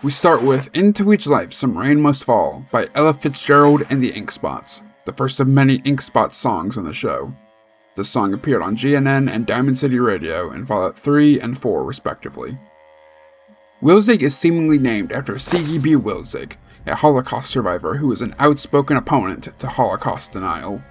We start with Into Each Life Some Rain Must Fall by Ella Fitzgerald and the Ink Spots, the first of many Ink Spots songs on the show. This song appeared on GNN and Diamond City Radio in Fallout 3 and 4 respectively. Wilzig is seemingly named after C.E.B. Wilzig, a Holocaust survivor who was an outspoken opponent to Holocaust denial.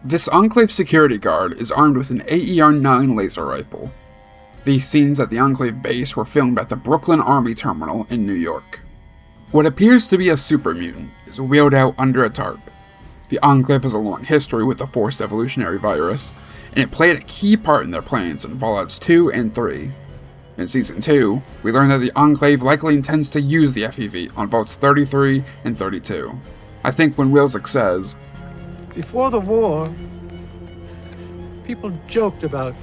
This Enclave security guard is armed with an AER-9 laser rifle. These scenes at the Enclave base were filmed at the Brooklyn Army Terminal in New York. What appears to be a super mutant is wheeled out under a tarp. The Enclave has a long history with the forced evolutionary virus, and it played a key part in their plans in Fallouts 2 and 3. In Season 2, we learn that the Enclave likely intends to use the FEV on Vaults 33 and 32. I think when Wilzig says, "Before the war, people joked about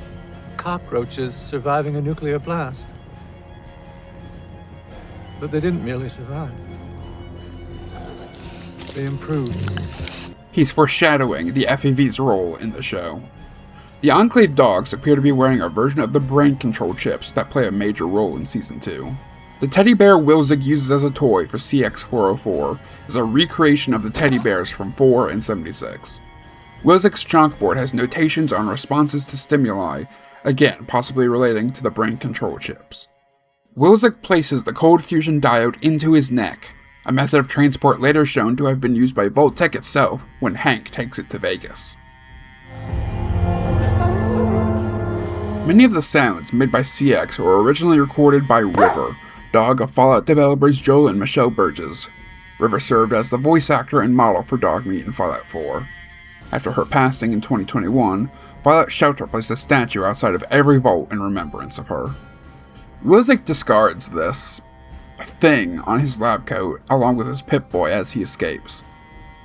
cockroaches surviving a nuclear blast. But they didn't merely survive. They improved." He's foreshadowing the FEV's role in the show. The Enclave dogs appear to be wearing a version of the brain control chips that play a major role in Season 2. The teddy bear Wilzig uses as a toy for CX-404 is a recreation of the teddy bears from 4 and 76. Wilzig's chalkboard has notations on responses to stimuli, again possibly relating to the brain control chips. Wilzig places the cold fusion diode into his neck, a method of transport later shown to have been used by Vault-Tec itself when Hank takes it to Vegas. Many of the sounds made by CX were originally recorded by River, dog of Fallout developers Joel and Michelle Burgess. River served as the voice actor and model for Dogmeat in Fallout 4. After her passing in 2021, Fallout Shelter placed a statue outside of every vault in remembrance of her. Wilzig discards this thing on his lab coat along with his Pip-Boy as he escapes.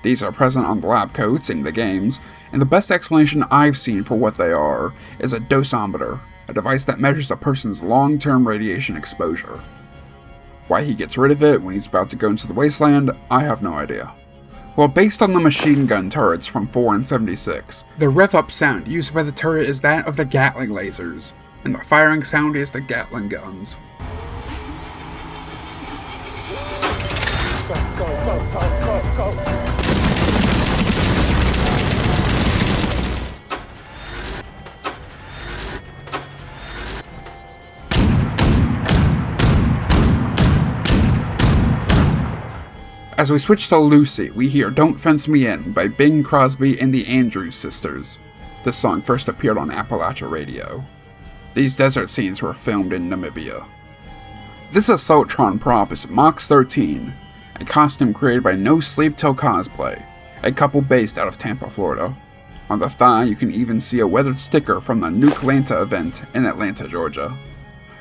These are present on the lab coats in the games, and the best explanation I've seen for what they are is a dosometer, a device that measures a person's long-term radiation exposure. Why he gets rid of it when he's about to go into the wasteland, I have no idea. Well, based on the machine gun turrets from 4 and 76, the rev-up sound used by the turret is that of the Gatling lasers, and the firing sound is the Gatling guns. Go. As we switch to Lucy, we hear Don't Fence Me In by Bing Crosby and the Andrews Sisters. This song first appeared on Appalachia Radio. These desert scenes were filmed in Namibia. This Assaultron prop is Mox 13, a costume created by No Sleep Till Cosplay, a couple based out of Tampa, Florida. On the thigh, you can even see a weathered sticker from the Nuke-Lanta event in Atlanta, Georgia.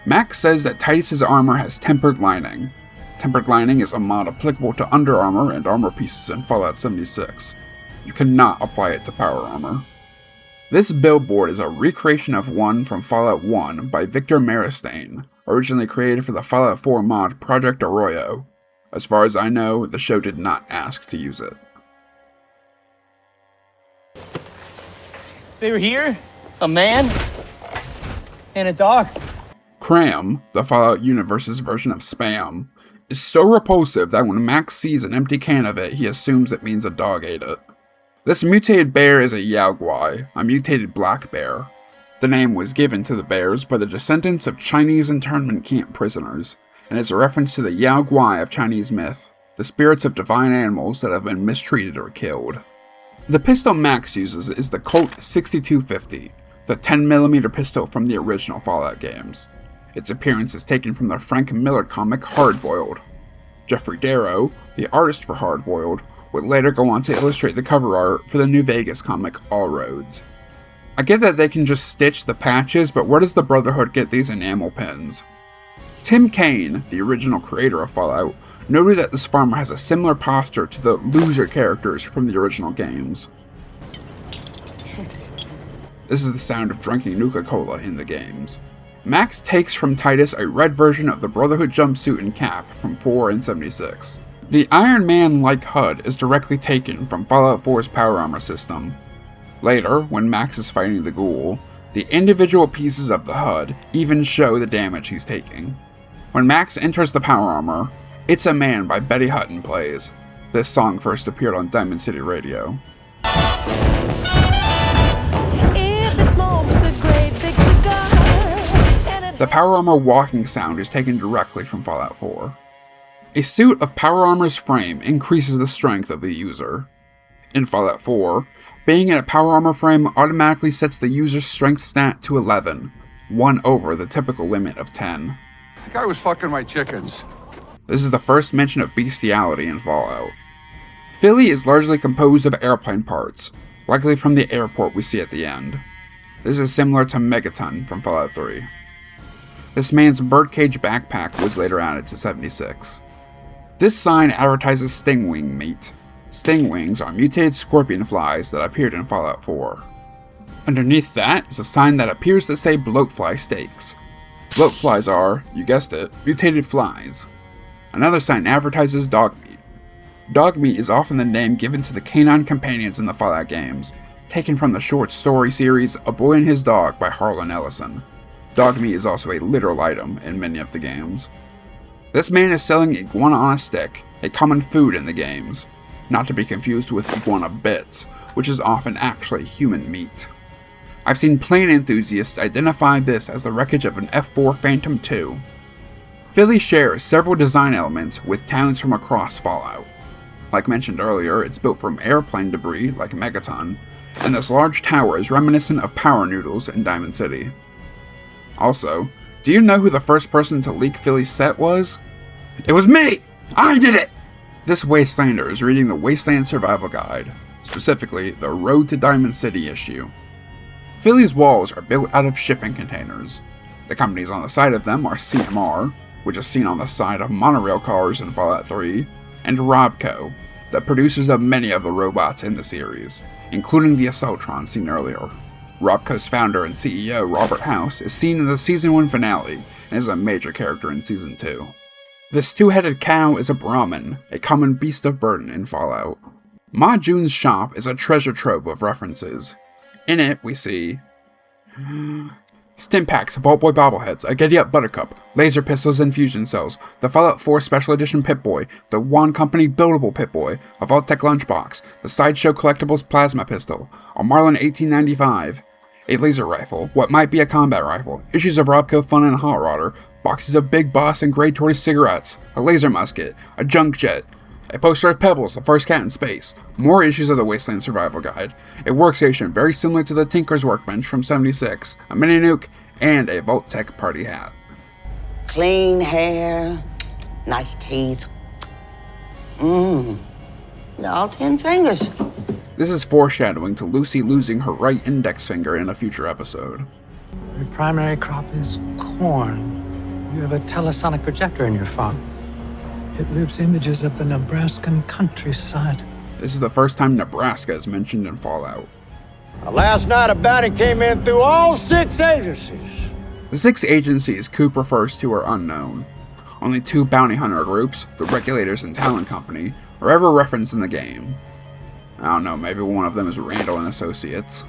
Max says that Titus's armor has tempered lining. Tempered lining is a mod applicable to Under Armor and armor pieces in Fallout 76. You cannot apply it to power armor. This billboard is a recreation of one from Fallout 1 by Victor Maristane, originally created for the Fallout 4 mod Project Arroyo. As far as I know, the show did not ask to use it. They were here, a man, and a dog. Cram, the Fallout universe's version of Spam, is so repulsive that when Max sees an empty can of it, he assumes it means a dog ate it. This mutated bear is a Yaoguai, a mutated black bear. The name was given to the bears by the descendants of Chinese internment camp prisoners, and is a reference to the Yaoguai of Chinese myth, the spirits of divine animals that have been mistreated or killed. The pistol Max uses is the Colt 6250, the 10mm pistol from the original Fallout games. Its appearance is taken from the Frank Miller comic Hard-Boiled. Jeffrey Darrow, the artist for Hard-Boiled, would later go on to illustrate the cover art for the New Vegas comic All Roads. I get that they can just stitch the patches, but where does the Brotherhood get these enamel pins? Tim Kaine, the original creator of Fallout, noted that this farmer has a similar posture to the loser characters from the original games. This is the sound of drinking Nuka-Cola in the games. Max takes from Titus a red version of the Brotherhood jumpsuit and cap from 4 and 76. The Iron Man-like HUD is directly taken from Fallout 4's power armor system. Later, when Max is fighting the ghoul, the individual pieces of the HUD even show the damage he's taking. When Max enters the power armor, It's a Man by Betty Hutton plays. This song first appeared on Diamond City Radio. The power armor walking sound is taken directly from Fallout 4. A suit of power armor's frame increases the strength of the user. In Fallout 4, being in a power armor frame automatically sets the user's strength stat to 11, 1 over the typical limit of 10. The guy was fucking my chickens. This is the first mention of bestiality in Fallout. Philly is largely composed of airplane parts, likely from the airport we see at the end. This is similar to Megaton from Fallout 3. This man's birdcage backpack was later added to 76. This sign advertises stingwing meat. Stingwings are mutated scorpion flies that appeared in Fallout 4. Underneath that is a sign that appears to say bloatfly steaks. Bloatflies are, you guessed it, mutated flies. Another sign advertises dog meat. Dog meat is often the name given to the canine companions in the Fallout games, taken from the short story series A Boy and His Dog by Harlan Ellison. Dog meat is also a literal item in many of the games. This man is selling iguana on a stick, a common food in the games, not to be confused with iguana bits, which is often actually human meat. I've seen plane enthusiasts identify this as the wreckage of an F-4 Phantom II. Philly shares several design elements with towns from across Fallout. Like mentioned earlier, it's built from airplane debris like Megaton, and this large tower is reminiscent of Power Noodles in Diamond City. Also, do you know who the first person to leak Philly's set was? It was me! I did it! This Wastelander is reading the Wasteland Survival Guide, specifically the Road to Diamond City issue. Philly's walls are built out of shipping containers. The companies on the side of them are CMR, which is seen on the side of monorail cars in Fallout 3, and Robco, the producers of many of the robots in the series, including the Assaultron seen earlier. Robco's founder and CEO, Robert House, is seen in the Season 1 finale and is a major character in Season 2. This two-headed cow is a Brahmin, a common beast of burden in Fallout. Ma Jun's shop is a treasure trove of references. In it, we see stim packs, Vault Boy bobbleheads, a Giddy Up Buttercup, laser pistols and fusion cells, the Fallout 4 Special Edition Pip-Boy, the Wand Company Buildable Pip-Boy, a Vault-Tec lunchbox, the Sideshow Collectibles Plasma Pistol, a Marlin 1895, a laser rifle, what might be a combat rifle, issues of Robco Fun and Hot Rodder, boxes of Big Boss and Grey Tortoise cigarettes, a laser musket, a junk jet, a poster of Pebbles, the first cat in space, more issues of the Wasteland Survival Guide, a workstation very similar to the Tinker's Workbench from 76, a mini nuke, and a Vault-Tec party hat. Clean hair, nice teeth. All 10 fingers. This is foreshadowing to Lucy losing her right index finger in a future episode. Your primary crop is corn. You have a telesonic projector in your farm. It loops images of the Nebraskan countryside. This is the first time Nebraska is mentioned in Fallout. Last night, a bounty came in through all 6 agencies. The 6 agencies Coop refers to are unknown. Only 2 bounty hunter groups, the Regulators and Talon Company, are ever referenced in the game. I don't know, maybe one of them is Randall and Associates.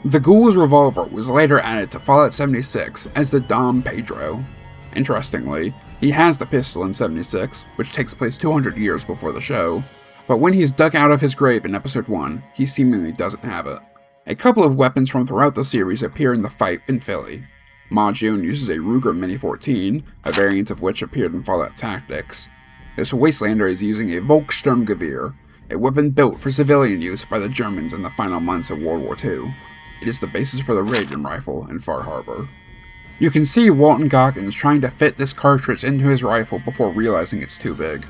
The Ghoul's revolver was later added to Fallout 76 as the Dom Pedro. Interestingly, he has the pistol in 76, which takes place 200 years before the show, but when he's dug out of his grave in Episode 1, he seemingly doesn't have it. A couple of weapons from throughout the series appear in the fight in Philly. Ma Jun uses a Ruger Mini-14, a variant of which appeared in Fallout Tactics. This Wastelander is using a Volkssturmgewehr, a weapon built for civilian use by the Germans in the final months of World War II. It is the basis for the Radian rifle in Far Harbor. You can see Walton Goggins trying to fit this cartridge into his rifle before realizing it's too big.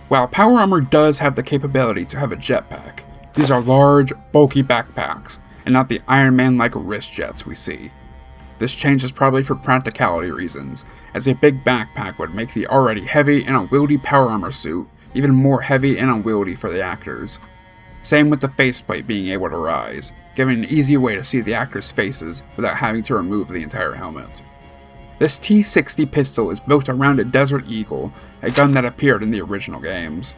While Power Armor does have the capability to have a jetpack, these are large, bulky backpacks, and not the Iron Man-like wrist jets we see. This change is probably for practicality reasons, as a big backpack would make the already heavy and unwieldy Power Armor suit even more heavy and unwieldy for the actors. Same with the faceplate being able to rise, giving an easy way to see the actors' faces without having to remove the entire helmet. This T-60 pistol is built around a Desert Eagle, a gun that appeared in the original games.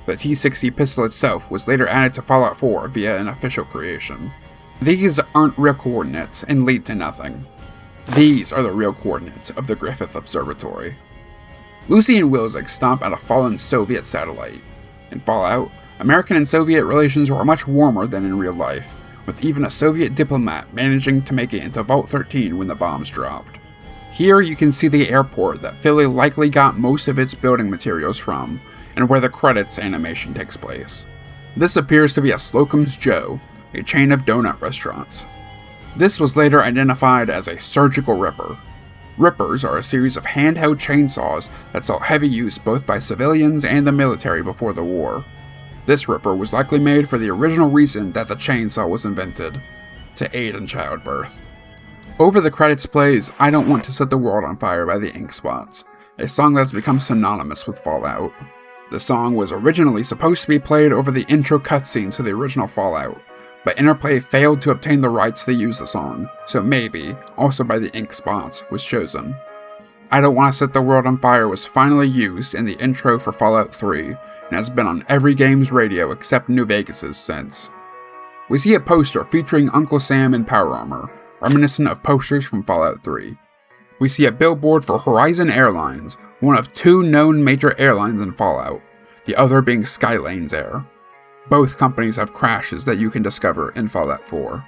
The T-60 pistol itself was later added to Fallout 4 via an official creation. These aren't real coordinates and lead to nothing. These are the real coordinates of the Griffith Observatory. Lucy and Wilczek stomp at a fallen Soviet satellite. In Fallout, American and Soviet relations were much warmer than in real life, with even a Soviet diplomat managing to make it into Vault 13 when the bombs dropped. Here you can see the airport that Philly likely got most of its building materials from, and where the credits animation takes place. This appears to be a Slocum's Joe, a chain of donut restaurants. This was later identified as a surgical ripper. Rippers are a series of handheld chainsaws that saw heavy use both by civilians and the military before the war. This ripper was likely made for the original reason that the chainsaw was invented, to aid in childbirth. Over the credits plays I Don't Want to Set the World on Fire by the Ink Spots, a song that's become synonymous with Fallout. The song was originally supposed to be played over the intro cutscene to the original Fallout, but Interplay failed to obtain the rights to use the song, so maybe, also by the Ink Spots, was chosen. I Don't Want to Set the World on Fire was finally used in the intro for Fallout 3, and has been on every game's radio except New Vegas's since. We see a poster featuring Uncle Sam in power armor, reminiscent of posters from Fallout 3. We see a billboard for Horizon Airlines, one of two known major airlines in Fallout, the other being Skylanes Air. Both companies have crashes that you can discover in Fallout 4.